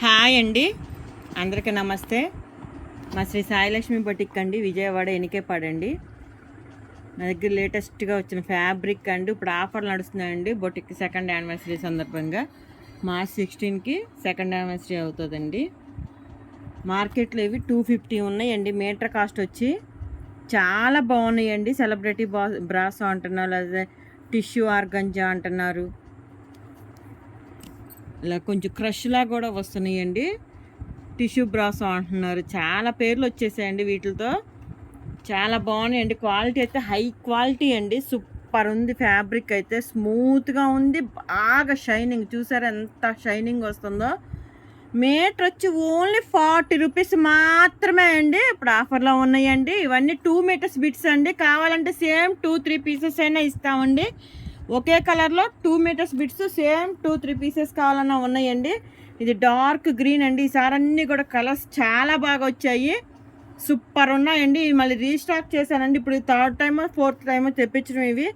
Hi అండి, అందరికీ నమస్తే. మా శ్రీ సాయిలక్ష్మి బొటిక్ అండి, విజయవాడ ఎనికేపాడండి. నా దగ్గర లేటెస్ట్గా వచ్చిన ఫ్యాబ్రిక్ అండి. ఇప్పుడు ఆఫర్లు నడుస్తున్నాయండి బొటిక్ సెకండ్ యానివర్సరీ సందర్భంగా. మార్చ్ 16కి సెకండ్ యానివర్సరీ అవుతుందండి. మార్కెట్లో ఇవి 250 ఉన్నాయండి. మీటర్ కాస్ట్ వచ్చి చాలా బాగున్నాయండి. సెలబ్రిటీ బ్రాసో అంటున్నారు, లేదా టిష్యూ ఆర్గంజా అంటున్నారు. ఇలా కొంచెం క్రష్లా కూడా వస్తున్నాయండి. టిష్యూ బ్రాసో అంటున్నారు. చాలా పేర్లు వచ్చేసాయండి వీటితో. చాలా బాగున్నాయండి. క్వాలిటీ అయితే హై క్వాలిటీ అండి. సూపర్ ఉంది. ఫ్యాబ్రిక్ అయితే స్మూత్గా ఉంది, బాగా షైనింగ్. చూసారా ఎంత షైనింగ్ వస్తుందో. మీటర్ వచ్చి ఓన్లీ 40 రూపీస్ మాత్రమే అండి. ఇప్పుడు ఆఫర్లో ఉన్నాయండి. ఇవన్నీ 2 మీటర్స్ బిట్స్ అండి. కావాలంటే సేమ్ 2-3 పీసెస్ అయినా ఇస్తామండి. ఒకే కలర్లో 2 మీటర్స్ బిట్స్ సేమ్ 2-3 పీసెస్ కావాలన్నా ఉన్నాయండి. ఇది డార్క్ గ్రీన్ అండి. ఈసారి అన్నీ కూడా కలర్స్ చాలా బాగా వచ్చాయి. సూపర్ ఉన్నాయండి. మళ్ళీ రీస్టాక్ చేశానండి. ఇప్పుడు 3rd టైమో 4th టైమో తెప్పించడం. ఇవి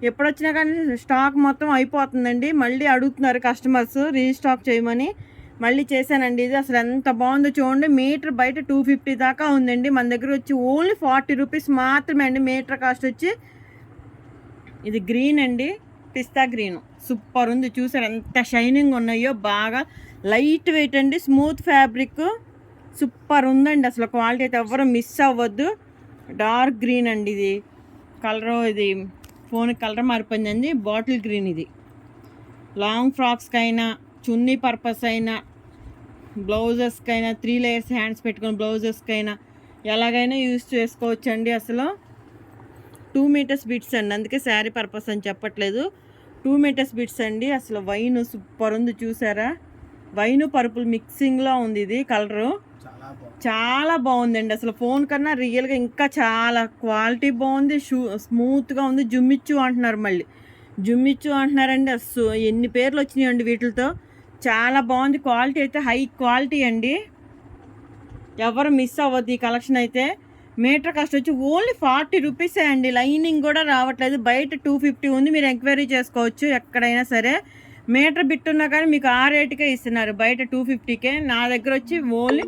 ఎప్పుడు వచ్చినా కానీ స్టాక్ మొత్తం అయిపోతుందండి. మళ్ళీ అడుగుతున్నారు కస్టమర్స్ రీస్టాక్ చేయమని. మళ్ళీ చేశానండి. ఇది అసలు ఎంత బాగుందో చూడండి. మీటర్ బయట 250 దాకా ఉందండి. మన దగ్గర వచ్చి ఓన్లీ 40 రూపీస్ మాత్రమే అండి. మీటర్ కాస్ట్ వచ్చి. ఇది గ్రీన్ అండి, పిస్తా గ్రీన్. సూపర్ ఉంది. చూసారు ఎంత షైనింగ్ ఉన్నాయో. బాగా లైట్ వెయిట్ అండి, స్మూత్ ఫ్యాబ్రిక్. సూపర్ ఉందండి. అసలు క్వాలిటీ అయితే ఎవ్వరూ మిస్ అవ్వద్దు. డార్క్ గ్రీన్ అండి. ఇది కలరు, ఇది ఫోన్ కలర్ మారిపోయిందండి. Bottle green. ఇది లాంగ్ ఫ్రాక్స్కి అయినా, చున్నీ పర్పస్ అయినా, బ్లౌజెస్కి అయినా, 3 లేయర్స్ హ్యాండ్స్ పెట్టుకుని బ్లౌజెస్కి అయినా ఎలాగైనా యూజ్ చేసుకోవచ్చండి. అసలు 2 మీటర్స్ బిట్స్ అండి. అందుకే శారీ పర్పస్ అని చెప్పట్లేదు. 2 మీటర్స్ బిట్స్ అండి. అసలు వైన్ సూపర్ ఉంది. చూసారా, వైన్ పర్పుల్ మిక్సింగ్లో ఉంది. ఇది కలరు చాలా బాగుందండి. అసలు ఫోన్ కన్నా రియల్గా ఇంకా చాలా క్వాలిటీ బాగుంది. స్మూత్గా ఉంది. జుమ్మిచ్చు అంటున్నారు, మళ్ళీ జుమ్మిచ్చు అంటున్నారండి. అసలు ఎన్ని పేర్లు వచ్చినాయండి వీటితో. చాలా బాగుంది. క్వాలిటీ అయితే హై క్వాలిటీ అండి. ఎవరు మిస్ అవ్వద్దు ఈ కలెక్షన్ అయితే. మీటర్ కాస్ట్ వచ్చి ఓన్లీ 40 రూపీసే అండి. లైనింగ్ కూడా రావట్లేదు. బయట 250 ఉంది. మీరు ఎంక్వైరీ చేసుకోవచ్చు ఎక్కడైనా సరే. మీటర్ బిట్ ఉన్నా కానీ మీకు ఆ రేటుకే ఇస్తున్నారు. బయట 250కే. నా దగ్గర వచ్చి ఓన్లీ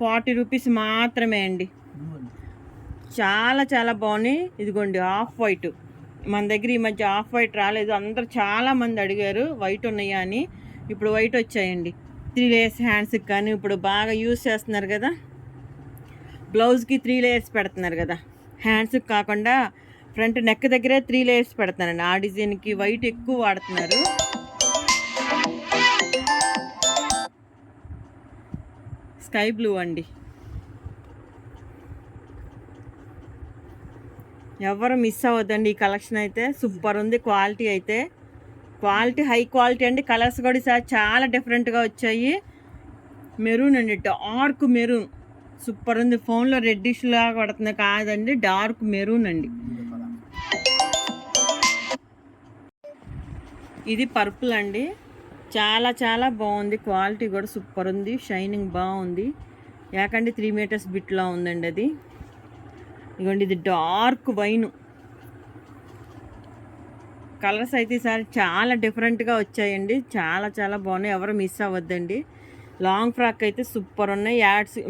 40 రూపీస్ మాత్రమే అండి. చాలా చాలా బాగున్నాయి. ఇదిగోండి ఆఫ్ వైట్. మన దగ్గర ఈ మధ్య ఆఫ్ వైట్ రాలేదు. అందరూ చాలామంది అడిగారు వైట్ ఉన్నాయా అని. ఇప్పుడు వైట్ వచ్చాయండి. 3 లేయర్స్ హ్యాండ్స్కి కానీ ఇప్పుడు బాగా యూజ్ చేస్తున్నారు కదా. బ్లౌజ్కి 3 లేయర్స్ పెడుతున్నారు కదా. హ్యాండ్స్కి కాకుండా ఫ్రంట్ నెక్ దగ్గరే 3 లేయర్స్ పెడుతున్నారండి. ఆ డిజైన్కి వైట్ ఎక్కువ వాడుతున్నారు. స్కై బ్లూ అండి. ఎవరు మిస్ అవ్వద్దండి ఈ కలెక్షన్ అయితే. సూపర్ ఉంది. క్వాలిటీ అయితే క్వాలిటీ హై క్వాలిటీ అండి. కలర్స్ కూడా ఈసారి చాలా డిఫరెంట్గా వచ్చాయి. మెరూన్ అండి, డార్క్ మెరూన్. సూపర్ ఉంది. ఫోన్లో రెడ్డిష్ లాగా పడుతుంది కాదండి, డార్క్ మెరూన్ అండి. ఇది పర్పుల్ అండి. చాలా చాలా బాగుంది. క్వాలిటీ కూడా సూపర్ ఉంది. షైనింగ్ బాగుంది. యాకండి 3 మీటర్స్ బిట్లా ఉందండి అది. ఇదిగోండి ఇది డార్క్ వైన్. కలర్స్ అయితే ఈసారి చాలా డిఫరెంట్గా వచ్చాయండి. చాలా చాలా బాగున్నాయి. ఎవరు మిస్ అవ్వద్దండి. లాంగ్ ఫ్రాక్ అయితే సూపర్ ఉన్నాయి.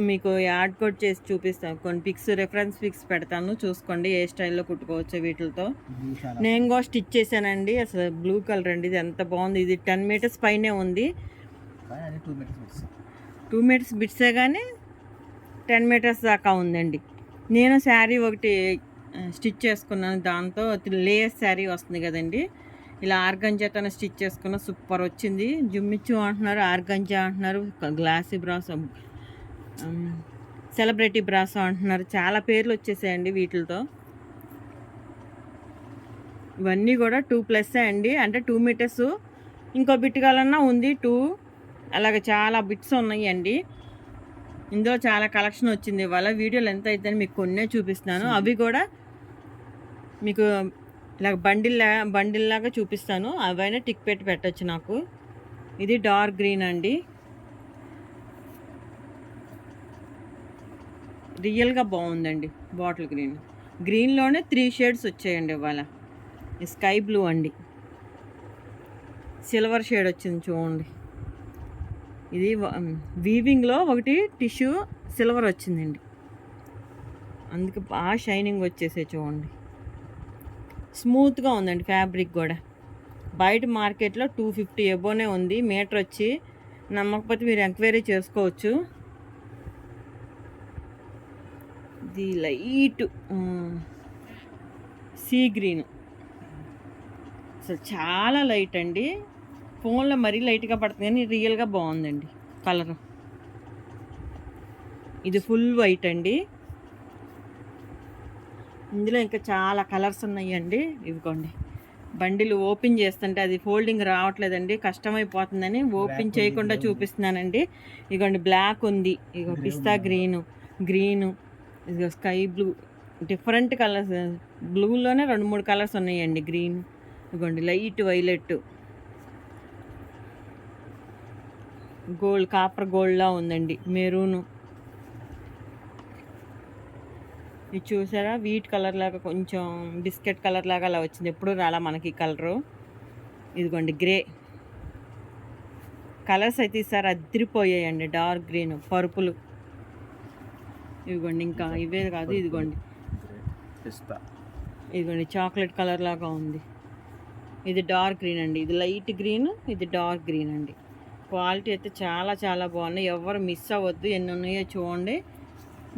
మీకు యాడ్ కోడ్ చేసి చూపిస్తాను. కొన్ని పిక్స్, రెఫరెన్స్ పిక్స్ పెడతాను, చూసుకోండి ఏ స్టైల్లో కుట్టుకోవచ్చు వీటితో. నేను కూడా స్టిచ్ చేశానండి. అసలు బ్లూ కలర్ అండి. ఇది ఎంత బాగుంది. ఇది 10 మీటర్స్ పైనే ఉంది. 2 మీటర్స్ బిట్సే కానీ 10 మీటర్స్ దాకా ఉందండి. నేను శారీ ఒకటి స్టిచ్ చేసుకున్నాను. దాంతో లేయర్స్ శారీ వస్తుంది కదండి. ఇలా ఆర్గంజాతో స్టిచ్ చేసుకున్న సూపర్ వచ్చింది. జుమ్మిచ్చు అంటున్నారు, ఆర్గంజా అంటున్నారు, గ్లాసీ బ్రాసో, సెలబ్రిటీ బ్రాసో అంటున్నారు. చాలా పేర్లు వచ్చేసాయండి వీటితో. ఇవన్నీ కూడా 2+ అండి. అంటే 2 మీటర్స్. ఇంకో బిట్ కావాలన్నా ఉంది 2. అలాగే చాలా బిట్స్ ఉన్నాయండి. ఇందులో చాలా కలెక్షన్ వచ్చింది. ఇవాళ వీడియోలు ఎంత అయితేనే మీకు కొన్నే చూపిస్తున్నాను. అవి కూడా మీకు ఇలా బండిల్లాగా చూపిస్తాను. అవైనా టిక్ పెట్టి పెట్టచ్చు నాకు. ఇది డార్క్ గ్రీన్ అండి. రియల్గా బాగుందండి. Bottle green. గ్రీన్లోనే 3 షేడ్స్ వచ్చాయండి ఇవాళ. స్కై బ్లూ అండి. సిల్వర్ షేడ్ వచ్చింది చూడండి. ఇది వీవింగ్లో ఒకటి టిష్యూ సిల్వర్ వచ్చిందండి, అందుకే బాగా షైనింగ్ వచ్చేసే చూడండి. స్మూత్గా ఉందండి ఫ్యాబ్రిక్ కూడా. బయట మార్కెట్లో 250 ఎబోనే ఉంది మీటర్ వచ్చి. నమ్మకపోతే మీరు ఎంక్వైరీ చేసుకోవచ్చు. ఇది లైట్ సీ గ్రీన్, అసలు చాలా లైట్ అండి. ఫోన్లో మరీ లైట్గా పడుతుంది కానీ రియల్గా బాగుందండి కలరు. ఇది ఫుల్ వైట్ అండి. ఇందులో ఇంకా చాలా కలర్స్ ఉన్నాయండి. ఇవిగోండి బండిలు ఓపెన్ చేస్తుంటే అది ఫోల్డింగ్ రావట్లేదండి, కష్టమైపోతుందని ఓపెన్ చేయకుండా చూపిస్తున్నానండి. ఇదిగోండి బ్లాక్ ఉంది, ఇగో పిస్తా గ్రీను, ఇదిగో స్కై బ్లూ, డిఫరెంట్ కలర్స్. బ్లూలోనే 2-3 కలర్స్ ఉన్నాయండి. గ్రీన్, ఇదిగోండి లైట్ వైలెట్, గోల్డ్, కాపర్ గోల్డ్లా ఉందండి, మెరూను. ఇది చూసారా వీట్ కలర్ లాగా, కొంచెం బిస్కెట్ కలర్ లాగా అలా వచ్చింది, ఎప్పుడు రాలా మనకి కలరు. ఇదిగోండి గ్రే కలర్స్ అయితే ఈసారి అదిరిపోయాయండి. డార్క్ గ్రీన్, పర్పుల్, ఇదిగోండి ఇంకా ఇవే కాదు, ఇదిగోండి చాక్లెట్ కలర్ లాగా ఉంది. ఇది డార్క్ గ్రీన్ అండి, ఇది లైట్ గ్రీన్, ఇది డార్క్ గ్రీన్ అండి. క్వాలిటీ అయితే చాలా చాలా బాగున్నాయి, ఎవరు మిస్ అవ్వద్దు. ఎన్ని ఉన్నాయో చూడండి.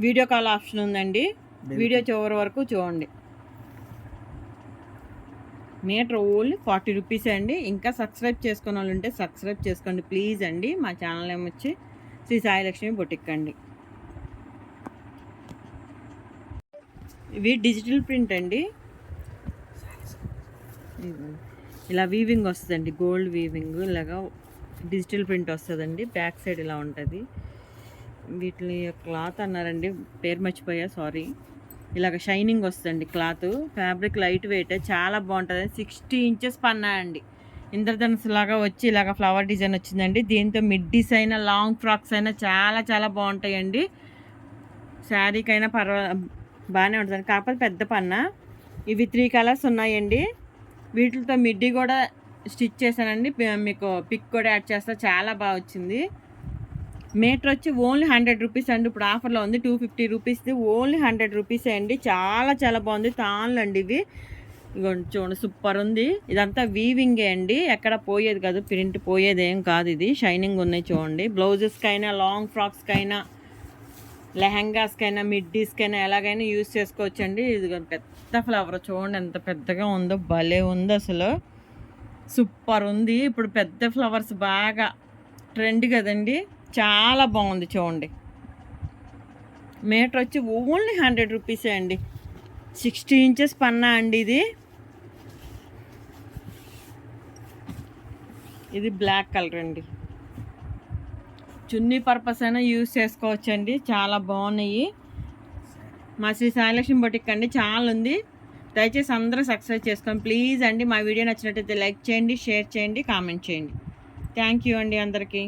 వీడియో కాల్ ఆప్షన్ ఉందండి, వీడియో చివరి వరకు చూడండి. మీటర్ ఓన్లీ 40 రూపీస్ అండి. ఇంకా సబ్స్క్రైబ్ చేసుకున్న వాళ్ళు ఉంటే సబ్స్క్రైబ్ చేసుకోండి ప్లీజ్ అండి. మా ఛానల్ ఏమొచ్చి శ్రీ సాయి లక్ష్మి బొటిక్ అండి. ఇవి డిజిటల్ ప్రింట్ అండి, ఇలా వీవింగ్ వస్తుందండి, గోల్డ్ వీవింగ్ ఇలాగా డిజిటల్ ప్రింట్ వస్తుందండి. బ్యాక్ సైడ్ ఇలా ఉంటుంది. వీటిని క్లాత్ అన్నారండి, పేరు మర్చిపోయా సారీ. ఇలాగ షైనింగ్ వస్తుందండి క్లాత్. ఫ్యాబ్రిక్ లైట్ వెయిట్, చాలా బాగుంటుంది. 60 ఇంచెస్ పన్నా అండి. ఇంద్రధనుసు లాగా వచ్చి ఇలాగ ఫ్లవర్ డిజైన్ వచ్చిందండి. దీంతో మిడ్డీస్ అయినా లాంగ్ ఫ్రాక్స్ అయినా చాలా చాలా బాగుంటాయండి. శారీకైనా బాగానే ఉంటుంది, కాకపోతే పెద్ద పన్నా. ఇవి 3 కలర్స్ ఉన్నాయండి. వీటితో మిడ్డీ కూడా స్టిచ్ చేశానండి, మీకు పిక్ కూడా యాడ్ చేస్తా. చాలా బాగా వచ్చింది. మీటర్ వచ్చి ఓన్లీ 100 రూపీస్ అండి. ఇప్పుడు ఆఫర్లో ఉంది 250 రూపీస్ది, ఓన్లీ 100 రూపీసే అండి. చాలా చాలా బాగుంది. తాన్లు అండి ఇవి, చూడండి సూపర్ ఉంది. ఇదంతా వీవింగే అండి, ఎక్కడ పోయేది కాదు, ప్రింట్ పోయేది ఏం కాదు. ఇది షైనింగ్ ఉన్నాయి చూడండి. బ్లౌజెస్కైనా, లాంగ్ ఫ్రాక్స్కైనా, లెహంగాస్కైనా, మిడ్డీస్కైనా ఎలాగైనా యూజ్ చేసుకోవచ్చండి. ఇది పెద్ద ఫ్లవర్ చూడండి ఎంత పెద్దగా ఉందో, భలే ఉంది అసలు, సూపర్ ఉంది. ఇప్పుడు పెద్ద ఫ్లవర్స్ బాగా ట్రెండ్ కదండి, చాలా బాగుంది చూడండి. మీటర్ వచ్చి ఓన్లీ 100 రూపీసే అండి. 60 ఇంచెస్ పన్నా అండి ఇది. ఇది బ్లాక్ కలర్ అండి, చున్నీ పర్పస్ అయినా యూజ్ చేసుకోవచ్చండి, చాలా బాగున్నాయి. మా శ్రీ సాయిలక్ష్మి బొటిక్ అండి, ఛానల్ ఉంది. దయచేసి అందరూ సబ్స్క్రైబ్ చేసుకోండి ప్లీజ్ అండి. మా వీడియో నచ్చినట్టయితే లైక్ చేయండి, షేర్ చేయండి, కామెంట్ చేయండి. థ్యాంక్ యూ అండి అందరికీ.